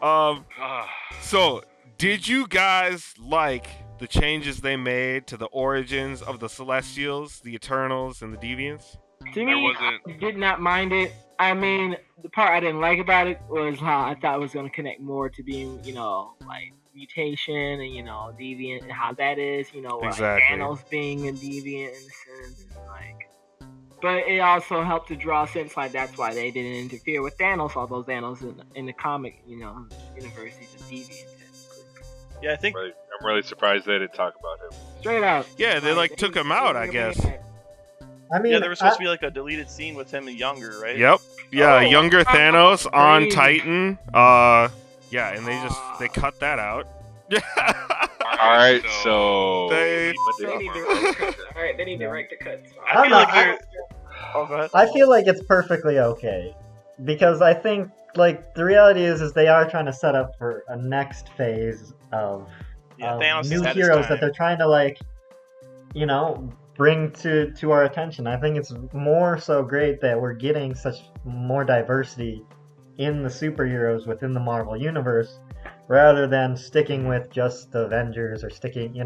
Ah, So, did you guys like the changes they made to the origins of the Celestials, the Eternals, and the Deviants? To I me, wasn't. I did not mind it. I mean, the part I didn't like about it was how I thought it was going to connect more to being, like mutation and deviant and how that is, like Exactly. Thanos being a deviant in a sense, and like. But it also helped to draw a sense like that's why they didn't interfere with Thanos, although Thanos in the comic, universe he's a deviant. Yeah, I think I'm really surprised they didn't talk about him. Straight up. Yeah, they like took him out, I they guess. bring it back. I mean, yeah, there was supposed to be like a deleted scene with him younger, right? Yep. Yeah, Oh, younger that's Thanos on crazy. Titan. Yeah, and they cut that out. All right, so They- They need Alright, they need director cuts. I feel like I- they're. Oh, go ahead. I feel like it's perfectly okay because I think like the reality is they are trying to set up for a next phase of, Yeah, of Thanos new has had his heroes time. that they're trying to like, bring to our attention. I think it's more so great that we're getting such more diversity in the superheroes within the Marvel universe rather than sticking with just the Avengers or sticking to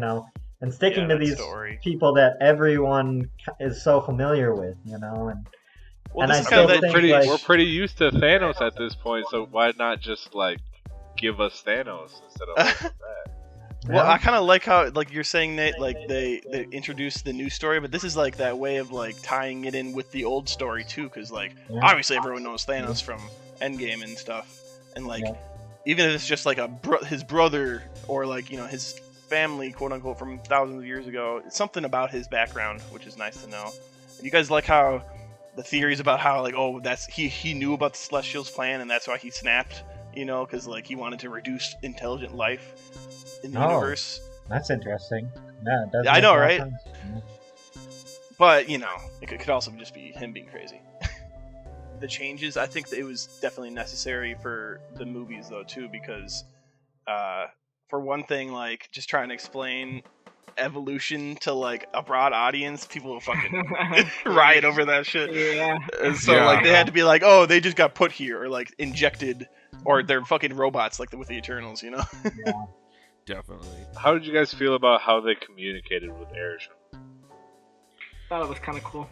that these story. people that everyone is so familiar with, and Well, and this I is still kind of think that. like we're pretty used to Thanos at this point, so why not just like give us Thanos instead of that? Well, yeah. I kind of like how, like you're saying, Nate, like they introduced the new story, but this is like that way of like tying it in with the old story too, because like Yeah. obviously everyone knows Thanos from Endgame and stuff, and like Yeah. even if it's just like his brother or like his family, quote unquote, from thousands of years ago, it's something about his background which is nice to know. And you guys like how the theories about how like that's he knew about the Celestials' plan and that's why he snapped, because like he wanted to reduce intelligent life in the Oh. universe. That's interesting. Yeah, it does I make know, more right? sense. But it could also just be him being crazy. The changes, I think that it was definitely necessary for the movies though too, because for one thing, like just trying to explain evolution to like a broad audience, people will fucking riot over that shit. Yeah. And so Yeah. like they had to be like, oh, they just got put here or like injected, or they're fucking robots like with the Eternals, Definitely. How did you guys feel about how they communicated with Arishem? Thought it was kind of cool.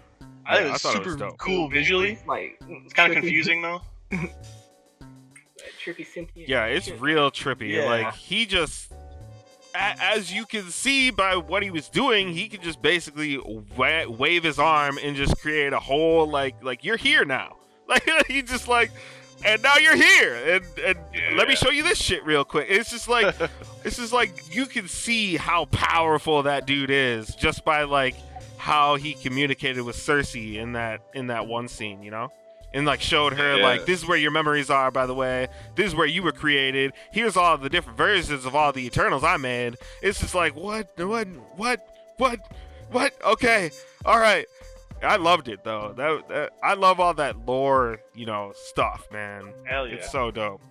I think Yeah, it I was thought it super was dope. cool visually. Like It's kind of confusing though. Trippy sentient. Yeah, it's shit. real trippy. Yeah. Like he just, as you can see by what he was doing, he could just basically wave his arm and just create a whole like you're here now. Like he just like, and now you're here, and let me show you this shit real quick. It's just like you can see how powerful that dude is just by like how he communicated with Cersei in that one scene, and like showed her Yeah. like, this is where your memories are, by the way. This is where you were created. Here's all the different versions of all the Eternals I made. It's just like, what? Okay, all right. I loved it though. That I love all that lore, stuff, man. Hell yeah. It's so dope.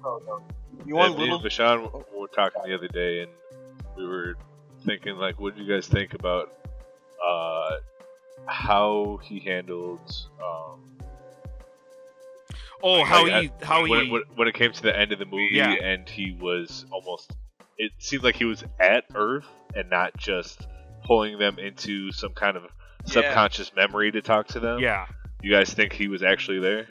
You want Me little and Bashan were talking the other day, and we were thinking like, what do you guys think about how he handled Oh, how like, he when it came to the end of the movie, Yeah. and he was almost. It seemed like he was at Earth and not just pulling them into some kind of subconscious memory to talk to them. yeah. You guys think he was actually there?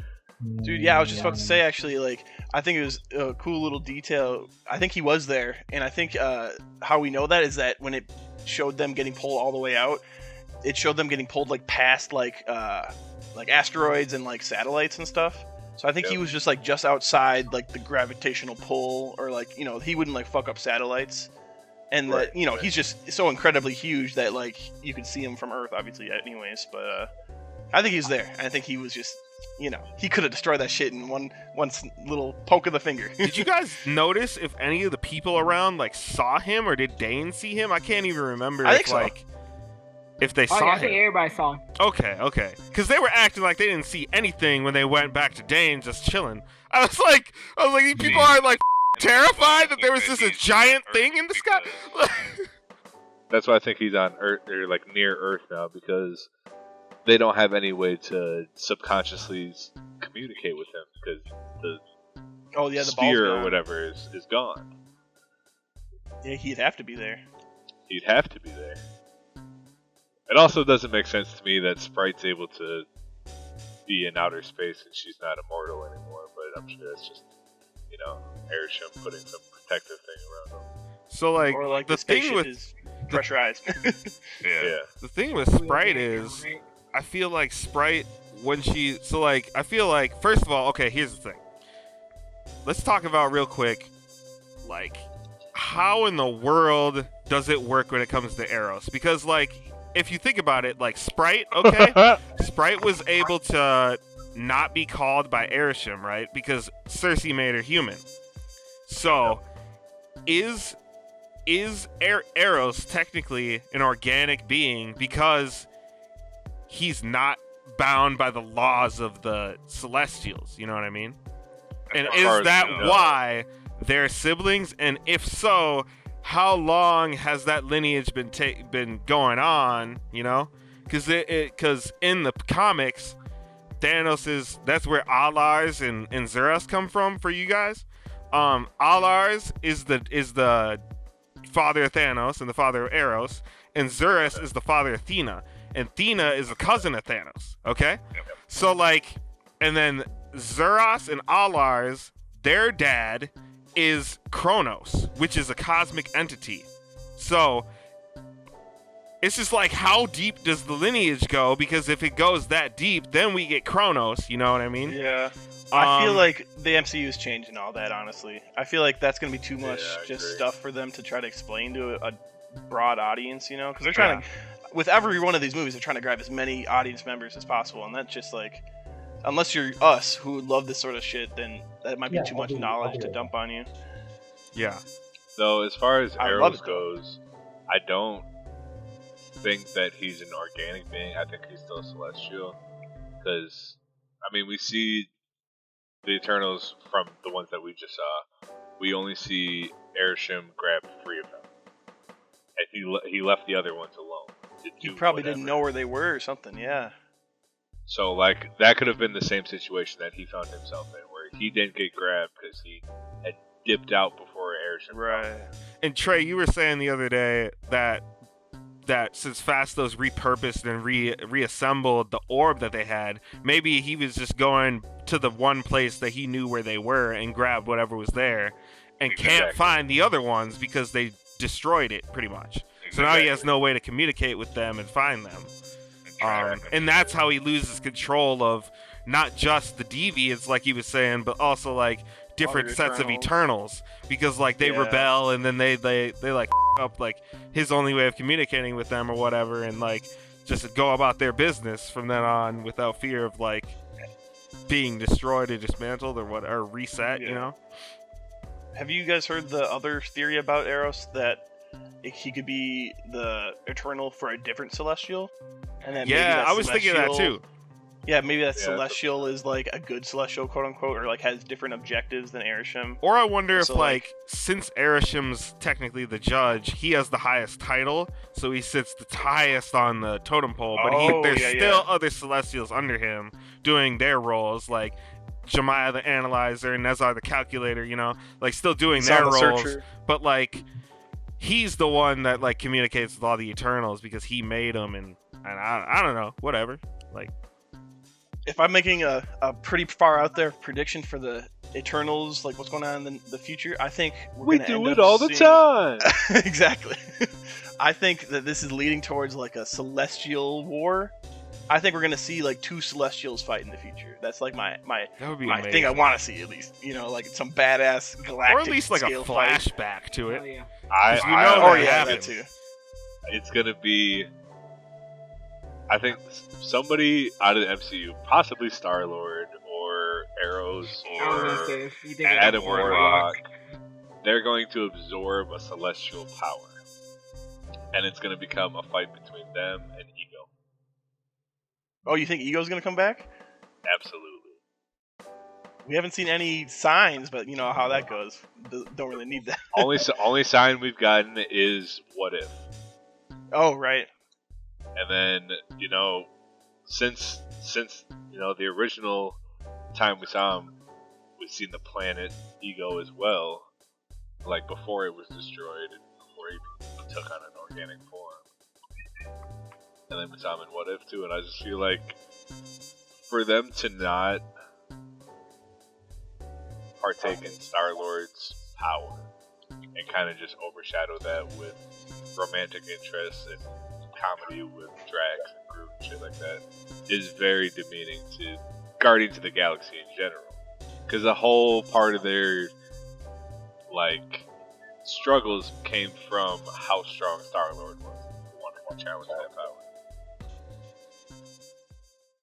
Dude, yeah, I was just about to say actually, like, I think it was a cool little detail. I think he was there, and I think how we know that is that when it showed them getting pulled all the way out, it showed them getting pulled like past like asteroids and like satellites and stuff. So I think he Yep. was just like just outside like the gravitational pull, or like he wouldn't like fuck up satellites, and Right, that he's just so incredibly huge that like you could see him from Earth, obviously, anyways. But I think he's there. I think he was just he could have destroyed that shit in one little poke of the finger. Did you guys notice if any of the people around like saw him, or did Dane see him? I can't even remember. I if, think so. like if they Oh, saw yeah, I him. think everybody saw him. Okay. Because they were acting like they didn't see anything when they went back to Dane, just chilling. I was like, these people are like terrified that there was just a giant thing in the sky. That's why I think he's on Earth, or like near Earth now, because they don't have any way to subconsciously communicate with him, because Oh yeah, the sphere ball's or gone. whatever is gone. Yeah, he'd have to be there. He'd have to be there. It also doesn't make sense to me that Sprite's able to be in outer space and she's not immortal anymore, but I'm sure that's just, Airsham putting some protective thing around him. So like, Or like the the thing spaceship with is pressurized. Yeah. the thing with Sprite is, I feel like Sprite I feel like, first of all, okay, here's the thing. Let's talk about real quick, like, how in the world does it work when it comes to Eros? Because, like, if you think about it, like, Sprite, okay? Sprite was able to not be called by Airsham, right? Because Cersei made her human. So, is Eros technically an organic being because he's not bound by the laws of the Celestials? You know what I mean? And As far is as that we know. why they're siblings? And if so, how long has that lineage been going on? You know, because in the comics, that's where Alars and Zeros come from for you guys. Alars is the father of Thanos and the father of Eros, and Zeus is the father of Athena, and Athena is the cousin of Thanos. Okay, so like, and then Zeros and Alars, their dad is Kronos, which is a cosmic entity. So it's just like, how deep does the lineage go? Because if it goes that deep, then we get Kronos. You know what I mean? Yeah. I feel like the MCU is changing all that, honestly. I feel like that's going to be too much Yeah, I just agree. stuff for them to try to explain to a broad audience, you know? Because they're trying to, with every one of these movies, they're trying to grab as many audience members as possible. And that's just like, unless you're us who would love this sort of shit, then that might be Yeah, too much I'll be- knowledge I'll to be- dump on you. Yeah. So as far as I love Eros it, though. goes, I don't think that he's an organic being. I think he's still celestial. Because, I mean, we see the Eternals from the ones that we just saw. We only see Airsham grab 3 of them. And he left the other ones alone. to He do probably whatever. didn't know where they were or something, yeah. So, like, that could have been the same situation that he found himself in, where he didn't get grabbed because he had dipped out before Airsham. Right. And Trey, you were saying the other day that since Fastos repurposed and reassembled the orb that they had, maybe he was just going to the one place that he knew where they were and grabbed whatever was there, and can't Exactly. find the other ones because they destroyed it pretty much. So now he has no way to communicate with them and find them. And that's how he loses control of not just the deviants, like he was saying, but also like different Other sets of Eternals. Eternals, because like they Yeah. rebel and then they like up like his only way of communicating with them or whatever, and like just go about their business from then on without fear of like being destroyed or dismantled or reset. You Yeah. know? Have you guys heard the other theory about Eros, that he could be the Eternal for a different Celestial? And then maybe Yeah, that I was thinking of that Celestial- too. Yeah, maybe that Yeah, Celestial is like a good Celestial, quote unquote, or like has different objectives than Airsham. Or I wonder if, So, like, since Arisham's technically the judge, he has the highest title, so he sits the highest on the totem pole, but Oh, there's yeah, still yeah. other Celestials under him doing their roles, like Jemiah the Analyzer, Nezar the Calculator, you know, like still doing their Saw the roles, Searcher. but, like, he's the one that, like, communicates with all the Eternals because he made them, and I don't know, whatever. Like, If I'm making a pretty far out there prediction for the Eternals, like what's going on in the future, I think We gonna do end it up all the seeing- time. Exactly. I think that this is leading towards like a celestial war. I think we're gonna see like 2 Celestials fight in the future. That's like my that would be my amazing. thing I want to see, at least. You know, like some badass galactic or at least, like, a scale fight. flashback to Oh, it. yeah. I, 'Cause we I know Oh that yeah, happened. that too. It's gonna be. I think somebody out of the MCU, possibly Star Lord or Arrows I was gonna or say, if you think Adam of Warlock, they're going to absorb a celestial power, and it's going to become a fight between them and Ego. Oh, you think Ego's gonna come back? Absolutely. We haven't seen any signs, but you know how that goes. Don't really need that. only sign we've gotten is what if, Oh right. and then since the original time we saw him, we we've seen the planet Ego as well, like before it was destroyed and before he took on an organic form. And then we saw him in What If too, and I just feel like for them to not partake in Star-Lord's power and kind of just overshadow that with romantic interests and comedy with Drax and Groot and shit like that is very demeaning to Guardians of the Galaxy in general. Because the whole part of their like struggles came from how strong Star-Lord was. He wanted to challenge that power.